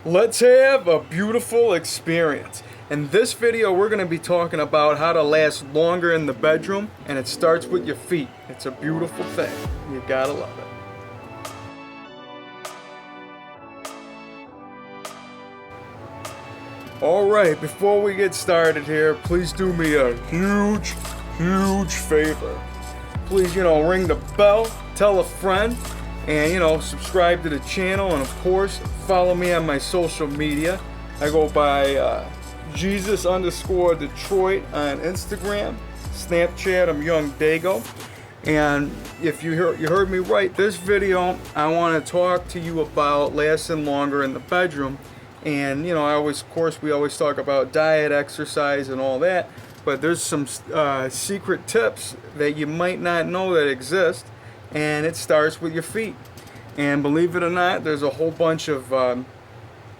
Let's have a beautiful experience. In this video, we're going to be talking about how to last longer in the bedroom, and it starts with your feet. It's a beautiful thing. You gotta love it. Alright, before we get started here, please do me a huge favor. Please, ring the bell, tell a friend, and, subscribe to the channel, and of course, follow me on my social media. I go by Jesus_Detroit on Instagram, Snapchat, I'm Young Dago. And if you heard me right, this video, I want to talk to you about lasting longer in the bedroom. And, we always talk about diet, exercise, and all that. But there's some secret tips that you might not know that exist. And it starts with your feet. And believe it or not, there's a whole bunch of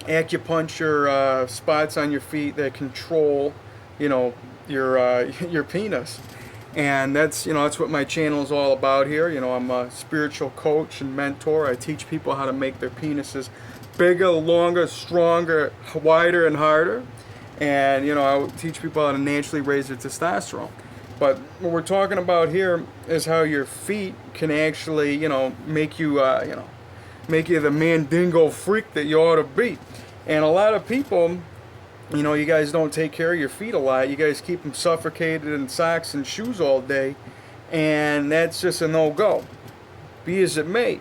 acupuncture spots on your feet that control, your penis. And that's what my channel is all about here. I'm a spiritual coach and mentor. I teach people how to make their penises bigger, longer, stronger, wider, and harder. And I teach people how to naturally raise their testosterone. But what we're talking about here is how your feet can actually, make you the mandingo freak that you ought to be. And a lot of people, you guys don't take care of your feet a lot. You guys keep them suffocated in socks and shoes all day, and that's just a no-go. Be as it may,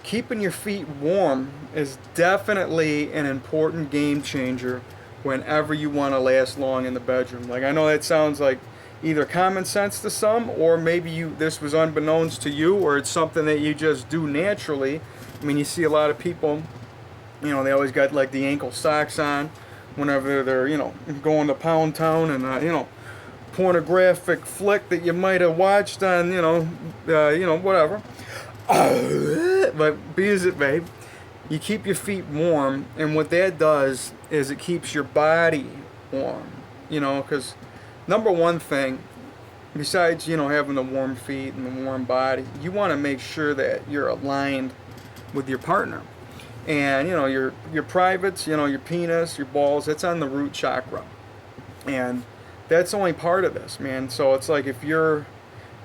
keeping your feet warm is definitely an important game changer whenever you want to last long in the bedroom. Like, I know that sounds like either common sense to some, or maybe this was unbeknownst to you, or it's something that you just do naturally. I mean, you see a lot of people, they always got like the ankle socks on whenever they're, going to Pound Town, and, pornographic flick that you might have watched on, whatever. But be as it may, you keep your feet warm, and what that does is it keeps your body warm, because number one thing, besides, having the warm feet and the warm body, you want to make sure that you're aligned with your partner. And, your privates, your penis, your balls, that's on the root chakra. And that's only part of this, man. So it's like if your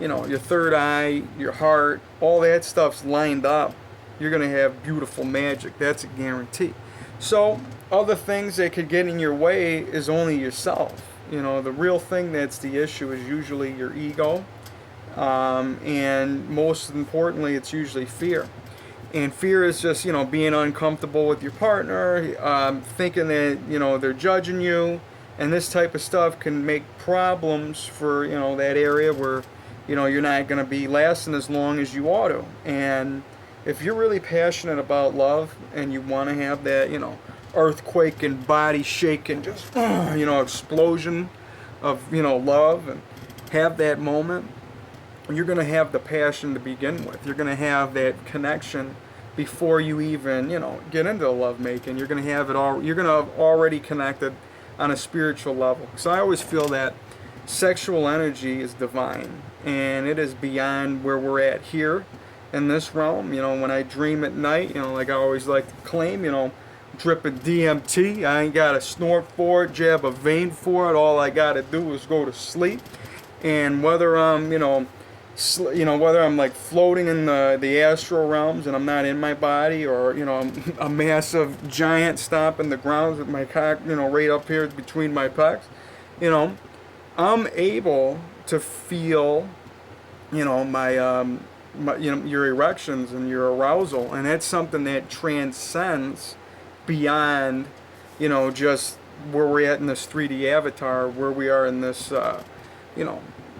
third eye, your heart, all that stuff's lined up, you're going to have beautiful magic. That's a guarantee. So other things that could get in your way is only yourself. The real thing that's the issue is usually your ego. And most importantly, it's usually fear. And fear is just, being uncomfortable with your partner, thinking that, they're judging you. And this type of stuff can make problems for, that area where, you're not going to be lasting as long as you ought to. And if you're really passionate about love and you want to have that, earthquake and body shaking, just, explosion of, love, and have that moment, you're going to have the passion to begin with. You're going to have that connection before you even, get into love making. You're going to have it all. You're going to have already connected on a spiritual level. So I always feel that sexual energy is divine, and it is beyond where we're at here in this realm. When I dream at night, like I always like to claim, dripping DMT. I ain't got to snort for it, jab a vein for it. All I got to do is go to sleep. And whether I'm, whether I'm like floating in the astral realms and I'm not in my body, or, I'm a massive giant stomping the ground with my cock, right up here between my pecs, I'm able to feel, your erections and your arousal. And that's something that transcends beyond, just where we're at in this 3D avatar, where we are in this, the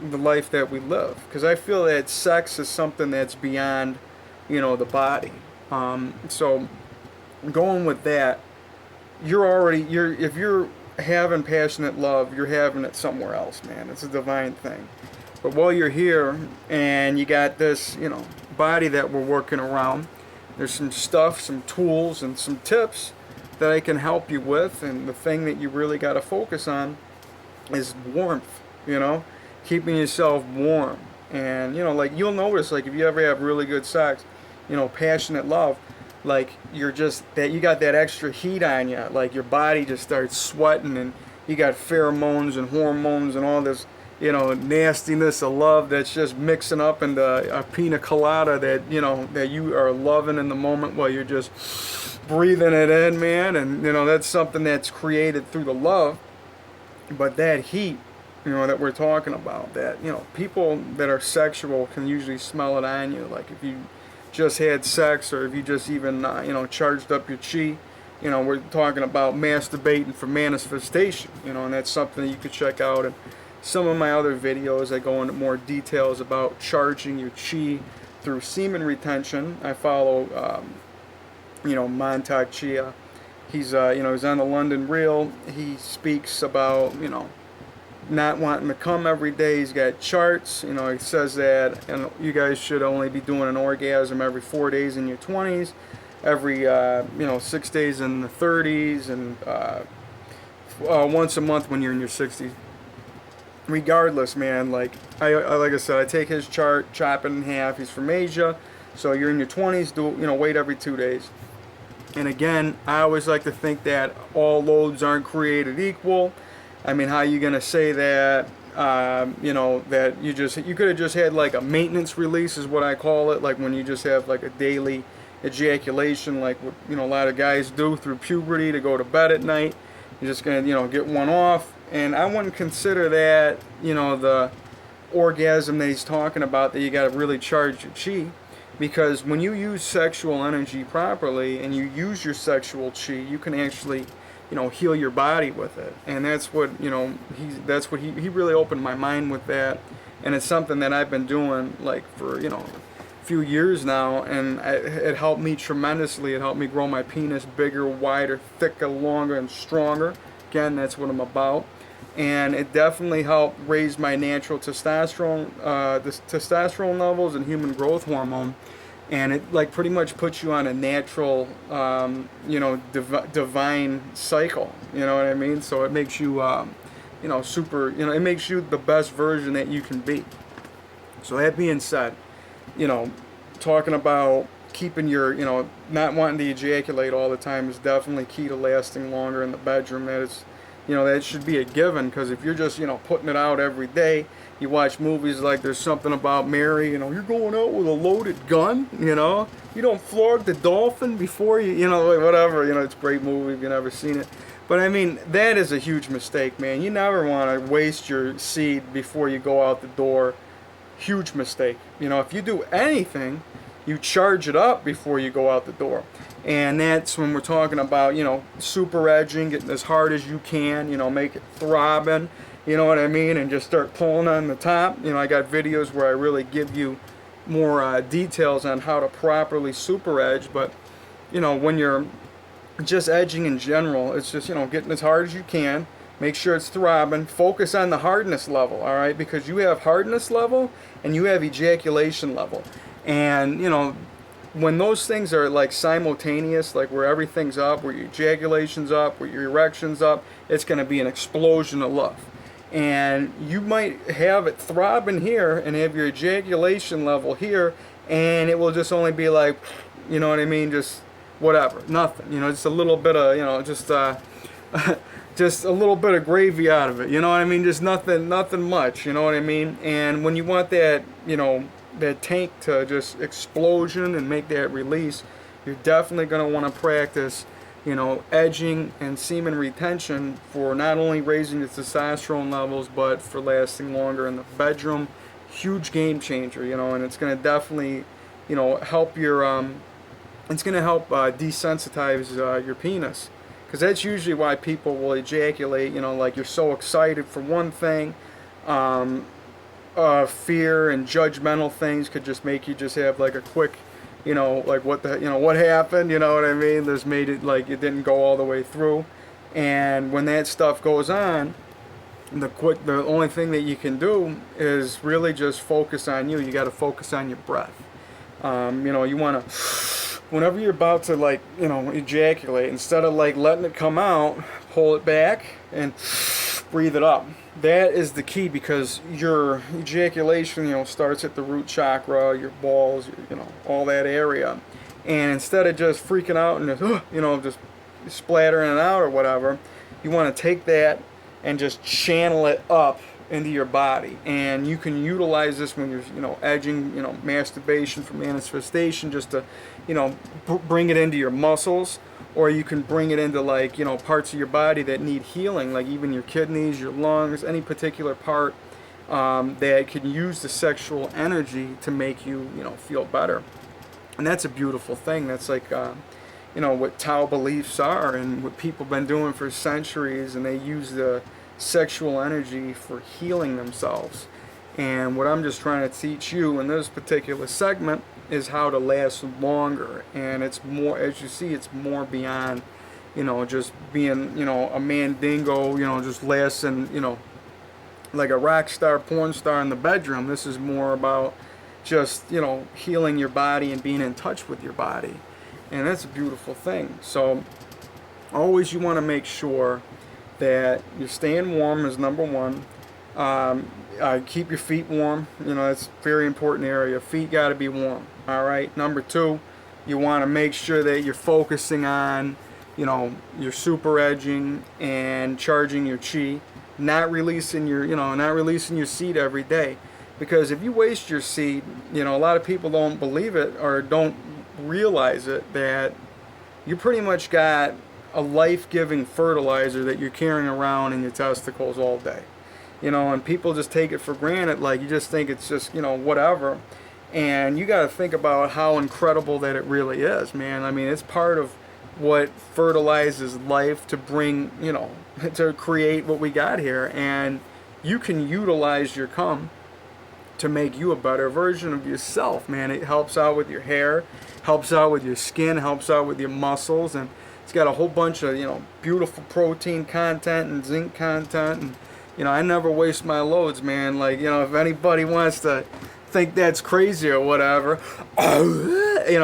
life that we live. Because I feel that sex is something that's beyond, the body. So going with that, if you're having passionate love, you're having it somewhere else, man. It's a divine thing. But while you're here and you got this, body that we're working around, there's some stuff, some tools, and some tips that I can help you with. And the thing that you really got to focus on is warmth, keeping yourself warm. And, like, you'll notice, like, if you ever have really good sex, passionate love, like you're just that you got that extra heat on you, like your body just starts sweating, and you got pheromones and hormones and all this, nastiness of love that's just mixing up into a pina colada that that you are loving in the moment while you're just breathing it in, man. And that's something that's created through the love. But that heat, that we're talking about, that people that are sexual can usually smell it on you. Like if you just had sex, or if you just even charged up your chi. We're talking about masturbating for manifestation. And that's something that you could check out. And some of my other videos, I go into more details about charging your chi through semen retention. I follow, Mantak Chi. He's on the London Reel. He speaks about, not wanting to come every day. He's got charts. He says that you guys should only be doing an orgasm every 4 days in your 20s, every 6 days in the 30s, and once a month when you're in your 60s. Regardless, man, like I said, I take his chart, chop it in half. He's from Asia, so you're in your 20s. Wait every 2 days. And again, I always like to think that all loads aren't created equal. I mean, how are you gonna say that? That you could have just had like a maintenance release, is what I call it. Like when you just have like a daily ejaculation, like what a lot of guys do through puberty to go to bed at night. You're just gonna get one off, and I wouldn't consider that the orgasm that he's talking about, that you got to really charge your chi. Because when you use sexual energy properly and you use your sexual chi, you can actually, heal your body with it. And that's what, he really opened my mind with that. And it's something that I've been doing like for, a few years now. And it helped me tremendously. It helped me grow my penis bigger, wider, thicker, longer, and stronger. Again, that's what I'm about. And it definitely helped raise my natural testosterone, testosterone levels and human growth hormone, and it like pretty much puts you on a natural, divine cycle. You know what I mean? So it makes you, super. It makes you the best version that you can be. So that being said, talking about keeping your, not wanting to ejaculate all the time is definitely key to lasting longer in the bedroom. That is. That should be a given, because if you're just, putting it out every day, you watch movies like There's Something About Mary, you're going out with a loaded gun, you don't flog the dolphin before you, whatever, it's a great movie if you've never seen it. But I mean, that is a huge mistake, man. You never want to waste your seed before you go out the door. Huge mistake. If you do anything, you charge it up before you go out the door. And that's when we're talking about, super edging, getting as hard as you can, make it throbbing, you know what I mean? And just start pulling on the top. I got videos where I really give you more details on how to properly super edge. But, when you're just edging in general, it's just, getting as hard as you can. Make sure it's throbbing. Focus on the hardness level, all right? Because you have hardness level and you have ejaculation level. And, when those things are like simultaneous, like where everything's up, where your ejaculation's up, where your erection's up, it's going to be an explosion of love. And you might have it throbbing here and have your ejaculation level here, and it will just only be like, you know what I mean, just whatever, nothing, just a little bit of, just a little bit of gravy out of it, you know what I mean, just nothing much, you know what I mean. And when you want that, that tank to just explosion and make that release, you're definitely going to want to practice, edging and semen retention for not only raising the testosterone levels, but for lasting longer in the bedroom. Huge game changer, and it's going to definitely, help your, it's going to help desensitize your penis. Because that's usually why people will ejaculate, like you're so excited for one thing. Fear and judgmental things could just make you just have like a quick, like what happened, you know what I mean? This made it like it didn't go all the way through. And when that stuff goes on, the only thing that you can do is really just focus on you. You got to focus on your breath. You want to, whenever you're about to like, ejaculate, instead of like letting it come out, pull it back and breathe it up. That is the key, because your ejaculation, starts at the root chakra, your balls, all that area. And instead of just freaking out and just, just splattering it out or whatever, you want to take that and just channel it up into your body. And you can utilize this when you're, edging, masturbation for manifestation, just to, bring it into your muscles. Or you can bring it into, like, parts of your body that need healing, like even your kidneys, your lungs, any particular part that can use the sexual energy to make you, feel better. And that's a beautiful thing. That's like, what Tao beliefs are and what people have been doing for centuries, and they use the sexual energy for healing themselves. And what I'm just trying to teach you in this particular segment is how to last longer. And it's more, as you see, it's more beyond, just being, a mandingo, just lasting, like a rock star, porn star in the bedroom. This is more about just, healing your body and being in touch with your body. And that's a beautiful thing. So always you want to make sure that you're staying warm is number one. Keep your feet warm. That's a very important area. Feet got to be warm. All right. Number two, you want to make sure that you're focusing on, your super edging and charging your chi, not releasing your seed every day. Because if you waste your seed, a lot of people don't believe it or don't realize it, that you pretty much got a life-giving fertilizer that you're carrying around in your testicles all day. And people just take it for granted, like you just think it's just, whatever. And you got to think about how incredible that it really is, man. I mean, it's part of what fertilizes life to bring, to create what we got here. And you can utilize your cum to make you a better version of yourself, man. It helps out with your hair, helps out with your skin, helps out with your muscles, and it's got a whole bunch of, beautiful protein content and zinc content. And, I never waste my loads, man. Like, if anybody wants to think that's crazy or whatever, you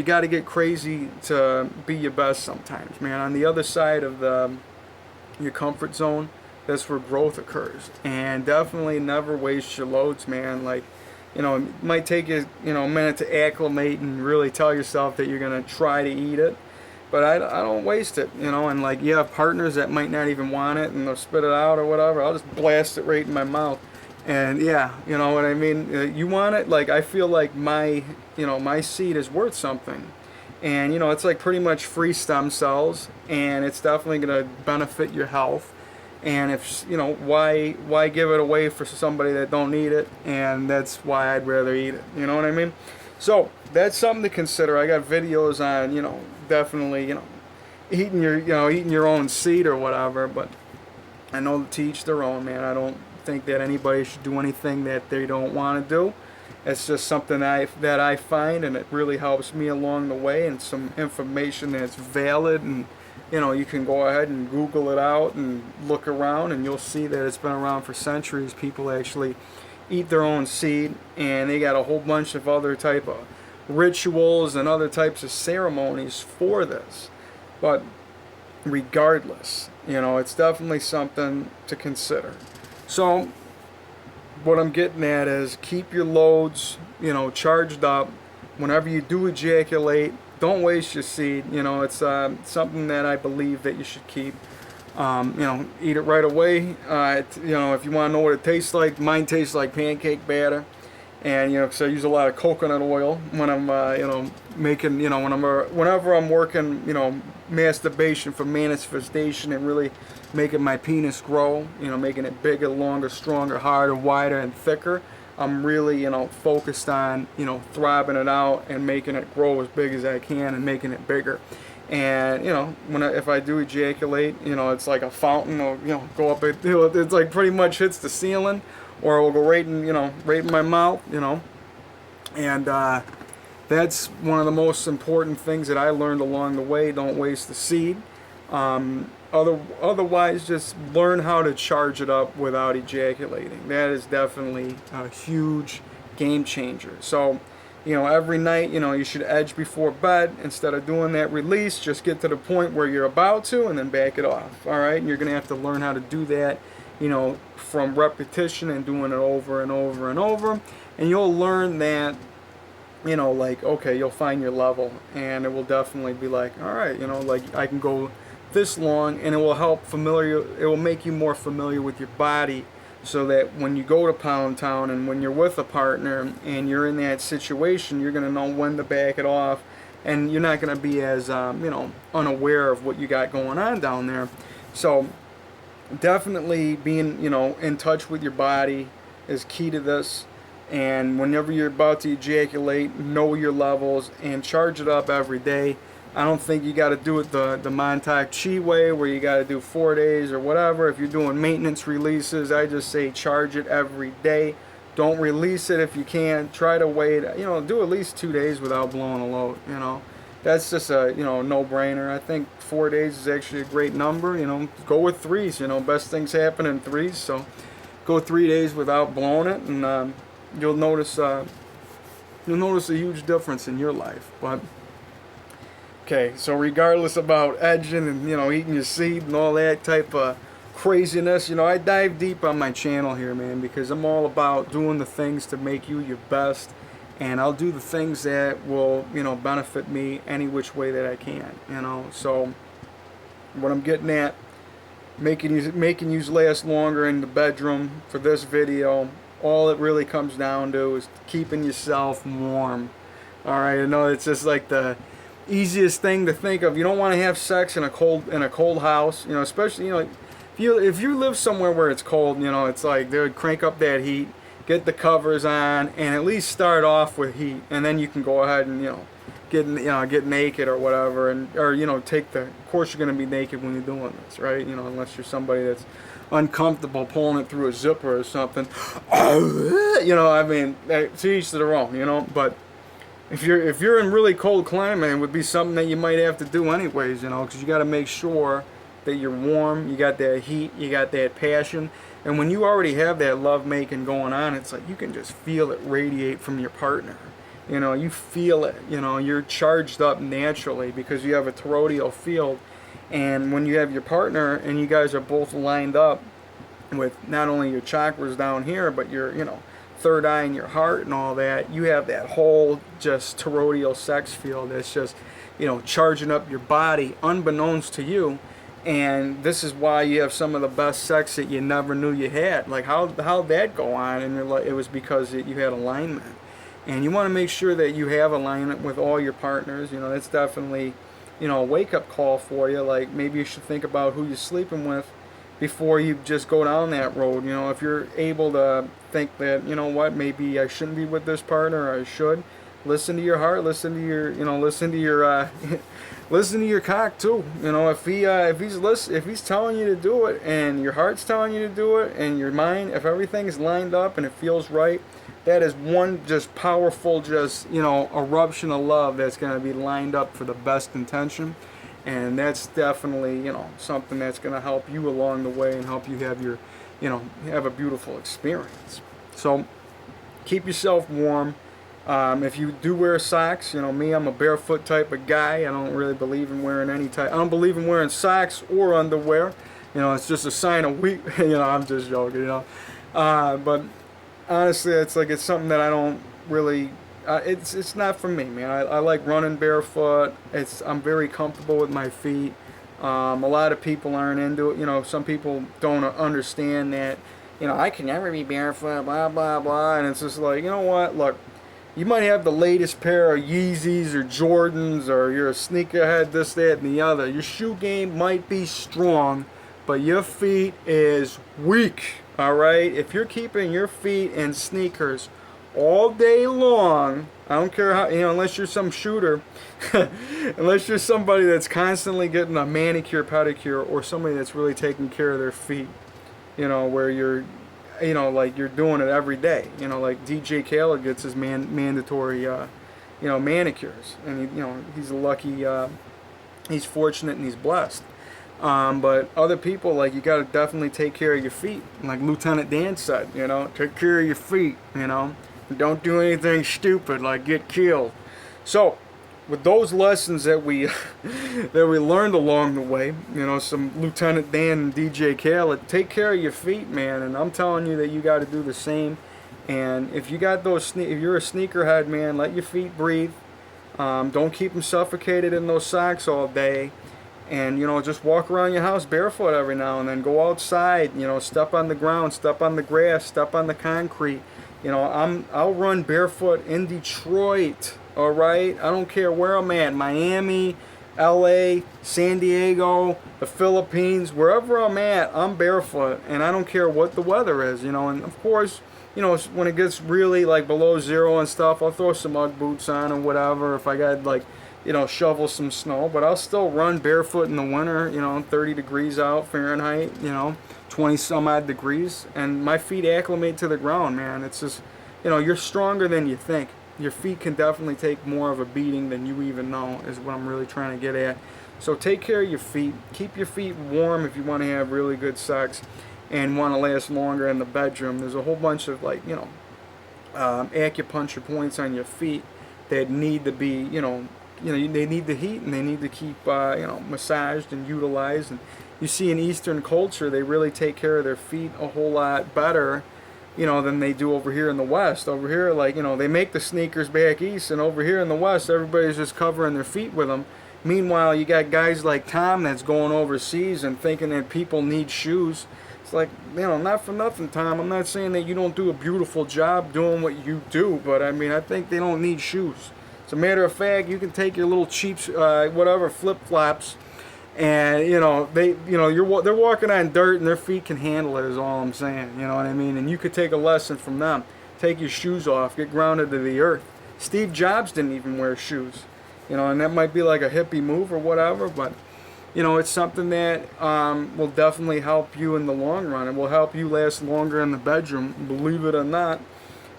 got to get crazy to be your best sometimes, man. On the other side of your comfort zone, that's where growth occurs. And definitely never waste your loads, man. Like, it might take you, a minute to acclimate and really tell yourself that you're going to try to eat it. But I don't waste it, and like you have partners that might not even want it and they'll spit it out or whatever. I'll just blast it right in my mouth. And yeah, you know what I mean? You want it? Like, I feel like my seed is worth something. And, it's like pretty much free stem cells, and it's definitely going to benefit your health. And if, why give it away for somebody that don't need it? And that's why I'd rather eat it. You know what I mean? So that's something to consider. I got videos on, definitely, eating your own seed or whatever. But I know to each their own, man. I don't think that anybody should do anything that they don't want to do. It's just something that I find, and it really helps me along the way, and some information that's valid. And you can go ahead and Google it out and look around, and you'll see that it's been around for centuries. People actually eat their own seed, and they got a whole bunch of other type of rituals and other types of ceremonies for this. But regardless, it's definitely something to consider. So what I'm getting at is keep your loads, charged up. Whenever you do ejaculate, don't waste your seed. It's something that I believe that you should keep. Eat it right away. If you want to know what it tastes like, mine tastes like pancake batter. And because I use a lot of coconut oil when I'm making, whenever I'm working, masturbation for manifestation and really making my penis grow, making it bigger, longer, stronger, harder, wider, and thicker. I'm really, focused on, throbbing it out and making it grow as big as I can and making it bigger. And, if I do ejaculate, it's like a fountain, or, go up, it's like pretty much hits the ceiling, or it will go right in my mouth, And that's one of the most important things that I learned along the way. Don't waste the seed. Otherwise, just learn how to charge it up without ejaculating. That is definitely a huge game changer. So, every night, you should edge before bed. Instead of doing that release, just get to the point where you're about to and then back it off. All right? And you're going to have to learn how to do that, from repetition and doing it over and over and over. And you'll learn that you know, like, okay, you'll find your level, and it will definitely be like, all right, you know, like I can go this long, and it will it will make you more familiar with your body, so that when you go to Pound Town and when you're with a partner and you're in that situation, you're going to know when to back it off, and you're not going to be as, you know, unaware of what you got going on down there. So definitely being, you know, in touch with your body is key to this. And whenever you're about to ejaculate, know your levels and charge it up every day. I don't think you got to do it the Mantak Chi way, where you got to do 4 days or whatever. If you're doing maintenance releases, I just say charge it every day. Don't release it if you can. Try to wait, you know, do at least 2 days without blowing a load, you know. That's just a, you know, no-brainer. I think 4 days is actually a great number, you know. Go with threes, you know. Best things happen in threes, so go 3 days without blowing it, and you'll notice a huge difference in your life. But okay, so regardless about edging and, you know, eating your seed and all that type of craziness, you know, I dive deep on my channel here, man, because I'm all about doing the things to make you your best, and I'll do the things that will, you know, benefit me any which way that I can, you know. So what I'm getting at, making you last longer in the bedroom for this video, all it really comes down to is keeping yourself warm. All right, I know it's just like the easiest thing to think of. You don't want to have sex in a cold house, you know, especially, you know, if you live somewhere where it's cold, you know, it's like they would crank up that heat, get the covers on, and at least start off with heat, and then you can go ahead and, you know, get naked or whatever, or you know, of course you're going to be naked when you're doing this, right? You know, unless you're somebody that's uncomfortable pulling it through a zipper or something. You know, I mean, to each to their own, you know. But if you're in really cold climate, it would be something that you might have to do anyways, you know, because you got to make sure that you're warm, you got that heat, you got that passion. And when you already have that love making going on, it's like you can just feel it radiate from your partner. You know, you feel it, you know, you're charged up naturally because you have a toroidal field. And when you have your partner and you guys are both lined up with not only your chakras down here, but your, you know, third eye and your heart and all that, you have that whole just toroidal sex field that's just, you know, charging up your body unbeknownst to you. And this is why you have some of the best sex that you never knew you had. Like, how'd that go on? And it was because you had alignment. And you want to make sure that you have alignment with all your partners. You know, that's definitely, you know, a wake-up call for you. Like, maybe you should think about who you're sleeping with before you just go down that road. You know, if you're able to think that, you know what, maybe I shouldn't be with this partner, or I should, listen to your heart, listen to your, you know, listen to your listen to your cock too. You know, if he's telling you to do it, and your heart's telling you to do it, and your mind, if everything's lined up and it feels right, that is one just powerful, just, you know, eruption of love that's going to be lined up for the best intention. And that's definitely, you know, something that's going to help you along the way and help you have your, you know, have a beautiful experience. So keep yourself warm. If you do wear socks, you know me, I'm a barefoot type of guy. I don't really believe in wearing I don't believe in wearing socks or underwear. You know, it's just a sign of weak. You know, I'm just joking, you know. But honestly, it's something that I don't really, it's not for me, man. I like running barefoot. I'm very comfortable with my feet. A lot of people aren't into it. You know, some people don't understand that, you know, I can never be barefoot, blah, blah, blah. And it's just like, you know what, look, you might have the latest pair of Yeezys or Jordans, or you're a sneakerhead, this, that, and the other. Your shoe game might be strong, but your feet is weak. All right, if you're keeping your feet in sneakers all day long, I don't care how, you know, unless you're some shooter, unless you're somebody that's constantly getting a manicure, pedicure, or somebody that's really taking care of their feet, you know, where you're, you know, like you're doing it every day, you know, like DJ Khaled gets his mandatory, you know, manicures, and you know, he's lucky, he's fortunate and he's blessed. But other people, like, you got to definitely take care of your feet. Like Lieutenant Dan said, you know, take care of your feet, you know. Don't do anything stupid like get killed. So, with those lessons that we that we learned along the way, you know, some Lieutenant Dan and DJ Khaled, take care of your feet, man. And I'm telling you that you got to do the same. And if you got if you're a sneakerhead, man, let your feet breathe. Don't keep them suffocated in those socks all day. And, just walk around your house barefoot every now and then. Go outside, step on the ground, step on the grass, step on the concrete. I'll run barefoot in Detroit, all right? I don't care where I'm at, Miami, LA, San Diego, the Philippines, wherever I'm at, I'm barefoot, and I don't care what the weather is, and of course, when it gets really like below zero and stuff, I'll throw some Ugg boots on and whatever if I got like, shovel some snow, but I'll still run barefoot in the winter, 30 degrees out Fahrenheit, 20 some odd degrees, and my feet acclimate to the ground, man. It's just, you're stronger than you think. Your feet can definitely take more of a beating than you even know, is what I'm really trying to get at. So take care of your feet. Keep your feet warm if you want to have really good sex and want to last longer in the bedroom. There's a whole bunch of acupuncture points on your feet that need to be, they need the heat and they need to keep, massaged and utilized. And you see in Eastern culture, they really take care of their feet a whole lot better, than they do over here in the West. Over here, they make the sneakers back east, and over here in the West, everybody's just covering their feet with them. Meanwhile, you got guys like Tom that's going overseas and thinking that people need shoes. It's like, not for nothing, Tom. I'm not saying that you don't do a beautiful job doing what you do, but I think they don't need shoes. As a matter of fact, you can take your little cheap, flip-flops, and they're walking on dirt and their feet can handle it. Is all I'm saying. You know what I mean? And you could take a lesson from them. Take your shoes off, get grounded to the earth. Steve Jobs didn't even wear shoes, and that might be like a hippie move or whatever, but it's something that will definitely help you in the long run. It will help you last longer in the bedroom, believe it or not.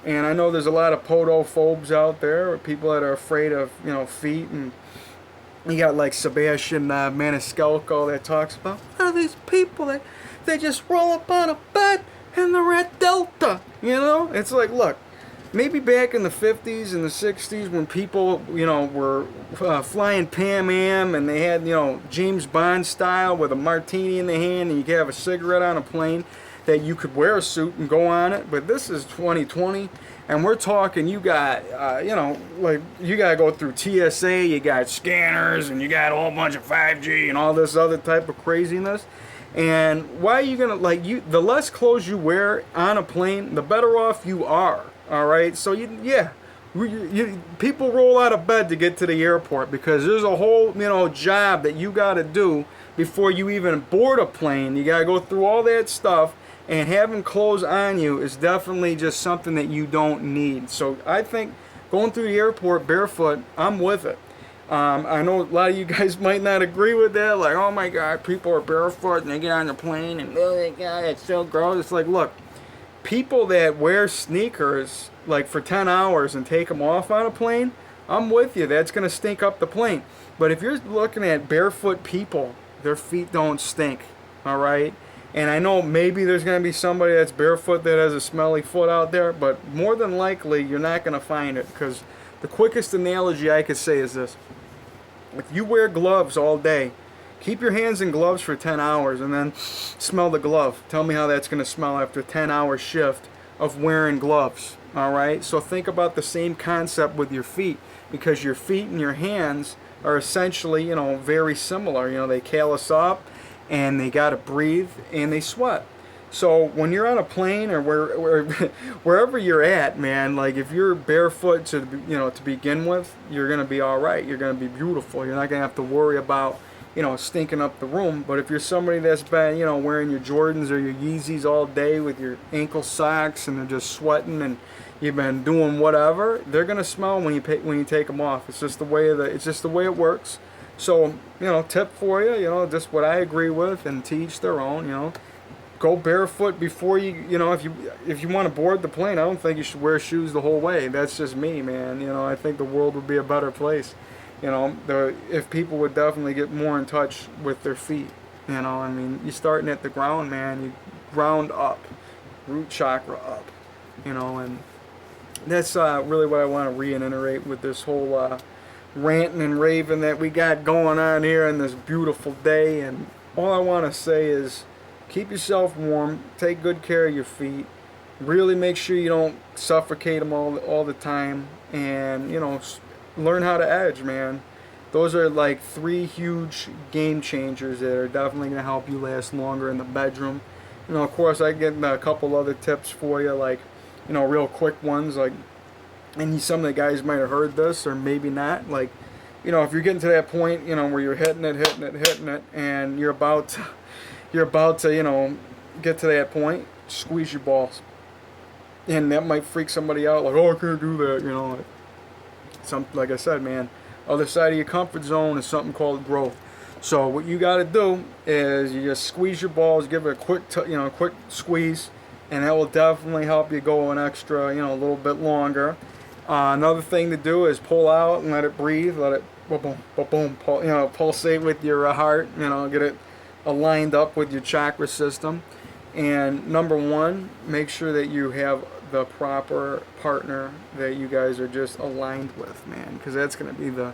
And I know there's a lot of podophobes out there, or people that are afraid of, feet. And you got like Sebastian Maniscalco that talks about, what are these people that they just roll up on a bed and they're at Delta, It's like, look, maybe back in the 50s and the 60s when people, were flying Pan Am and they had, James Bond style with a martini in the hand and you could have a cigarette on a plane, that you could wear a suit and go on it. But this is 2020 and we're talking, you got, you got to go through TSA, you got scanners, and you got a whole bunch of 5G and all this other type of craziness. And why are you going to, the less clothes you wear on a plane, the better off you are. All right, so people roll out of bed to get to the airport because there's a whole job that you got to do before you even board a plane. You got to go through all that stuff, and having clothes on you is definitely just something that you don't need. So I think going through the airport barefoot, I'm with it. I know a lot of you guys might not agree with that, like, oh my God, people are barefoot and they get on the plane and oh my God, it's so gross. It's like, look. People that wear sneakers like for 10 hours and take them off on a plane, I'm with you. That's going to stink up the plane. But if you're looking at barefoot people, their feet don't stink. All right? And I know maybe there's going to be somebody that's barefoot that has a smelly foot out there, but more than likely you're not going to find it, because the quickest analogy I could say is this. If you wear gloves all day, keep your hands in gloves for 10 hours and then smell the glove. Tell me how that's going to smell after a 10-hour shift of wearing gloves. All right? So think about the same concept with your feet, because your feet and your hands are essentially, very similar. They callus up and they got to breathe and they sweat. So when you're on a plane or wherever you're at, man, like if you're barefoot to begin with, you're going to be all right. You're going to be beautiful. You're not going to have to worry about stinking up the room. But if you're somebody that's been, wearing your Jordans or your Yeezys all day with your ankle socks and they're just sweating and you've been doing whatever, they're gonna smell when you take them off. It's just the way it works. So, tip for you, just what I agree with, and to each their own. Go barefoot before you, if you want to board the plane. I don't think you should wear shoes the whole way. That's just me, man. I think the world would be a better place. If people would definitely get more in touch with their feet. You're starting at the ground, man. You ground up, root chakra up, and that's really what I want to reiterate with this whole ranting and raving that we got going on here on this beautiful day. And all I want to say is keep yourself warm, take good care of your feet, Really make sure you don't suffocate them all the time, and learn how to edge, man. Those are like 3 huge game changers that are definitely going to help you last longer in the bedroom. Of course, I get a couple other tips for you, like, real quick ones, like, and some of the guys might have heard this or maybe not, like, if you're getting to that point, where you're hitting it, and you're about to, get to that point, squeeze your balls. And that might freak somebody out, like, oh, I can't do that, like I said, man, other side of your comfort zone is something called growth. So what you got to do is you just squeeze your balls, give it a quick squeeze, and that will definitely help you go an extra, a little bit longer. Another thing to do is pull out and let it breathe, let it boom, boom, pulsate with your heart, get it aligned up with your chakra system. And number 1, make sure that you have the proper partner that you guys are just aligned with, man, because that's going to be the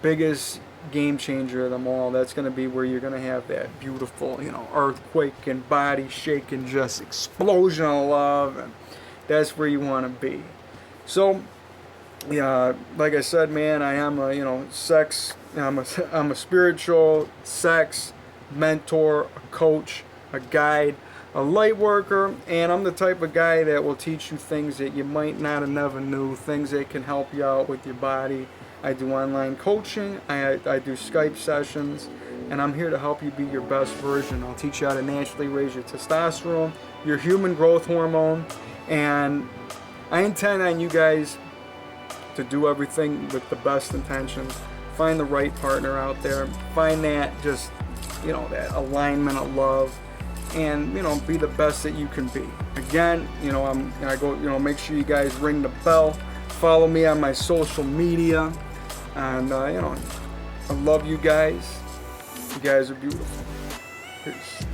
biggest game changer of them all. That's going to be where you're going to have that beautiful, earthquake and body shaking, just explosion of love, and that's where you want to be. So, yeah, like I said, man, I am a, I'm a spiritual sex mentor, a coach, a guide, a light worker, and I'm the type of guy that will teach you things that you might not have never knew, things that can help you out with your body. I do online coaching, I do Skype sessions, and I'm here to help you be your best version. I'll teach you how to naturally raise your testosterone, your human growth hormone, and I intend on you guys to do everything with the best intentions. Find the right partner out there, find that just, that alignment of love, and be the best that you can be. Again, make sure you guys ring the bell, follow me on my social media, and I love you guys. You guys are beautiful. Peace.